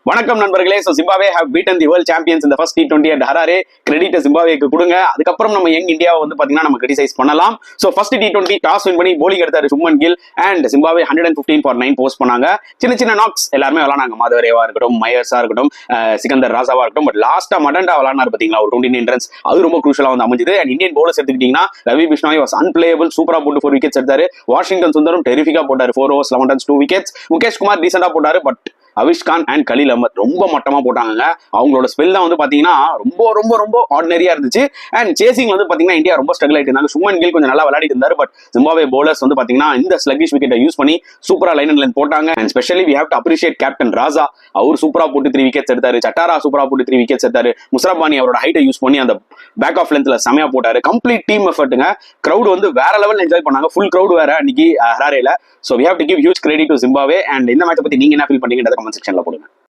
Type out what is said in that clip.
வணக்கம் நண்பர்களே. So Zimbabwe have beaten the world champions இந்த first T20 at Harare. Credit ஜிம்பாப்வேக்கு கொடுங்க. அதுக்கப்புறம் நம்ம யங் இந்தியாவை வந்து பாத்தீங்கன்னா நம்ம கிரிட்டிசைஸ் பண்ணலாம். So first T20 toss win பண்ணி போலிங் எடுத்தாரு Shubman Gill and Zimbabwe 115 for 9 post பண்ணாங்க. சின்ன சின்ன நாக்ஸ் எல்லாருமே விளாண்டாங்க. மாதவரேவா இருக்கட்டும், மயர்ஸா இருக்கட்டும், சிக்கந்தர் ராசாவா இருக்கட்டும். பட் லாஸ்டா மடண்டா விளாண்டாரு பாத்தீங்களா, ஒரு 29 ரன்ஸ். அது ரொம்ப குரூஷலா வந்து அமைஞ்சது. அண்ட் இந்தியன் பவுலர்ஸ் எடுத்துக்கிட்டீங்கன்னா ரவி பிஷ்னாய் வாஸ் அன்பிளேயபிள். சூப்பரா போட்டு 4 விக்கெட்ஸ் எடுத்தாரு. வாஷிங்டன் சுந்தரம் டெரிஃபிக்கா போட்டாரு. 4 overs 11 runs 2 wickets. Mukesh Kumar டீசெண்டா போட்டாரு. பட் அவிஷ் கான் அண்ட் கலீல் அஹமத் ரொம்ப மட்டமா போட்டாங்க. அவங்களோட ஸ்பெல் தான் வந்து பாத்தீங்கன்னா ரொம்ப ரொம்ப ரொம்ப ஆர்டினரியா இருந்துச்சு. அண்ட் சேசிங் வந்து பாத்தீங்கன்னா இந்தியா ரொம்ப ஸ்ட்ரகிள் ஆயிட்டு இருந்தாங்க. சுப்மன் கில் கொஞ்சம் நல்லா விளையாடிட்டு இருந்தாரு. பட் ஜிம்பாப்வே பவுலர்ஸ் வந்து பாத்தீங்கன்னா இந்த ஸ்லகிஷ் விக்கெட்டை யூஸ் பண்ணி சூப்பரா லைன் அண்ட் லைன் போட்டாங்க. And specially we have to appreciate captain Raza. அவர் சூப்பரா போட்டு 3 விக்கெட்ஸ் எடுத்தாரு. சட்டாரா சூப்பரா போட்டு 3 விக்கெட்ஸ் எடுத்தாரு. முஸ்ரபானி அவரோட ஹைட்டை யூஸ் பண்ணி அந்த பேக் ஆஃப் லென்த்ல செமையா போட்டாரு. Complete team எஃபர்ட்டுங்க. கிரௌட் வந்து வேற லெவல் என்ஜாய் பண்ணாங்க. ஃபுல் கிரௌட் வேற அன்னைக்கு ஹராரேல. So we have to give huge credit to Zimbabwe. And இந்த மேட்சை பத்தி நீங்க என்ன ஃபீல் பண்ணீங்கன்றத கமெண்ட் செக்ஷன்ல போடுங்க.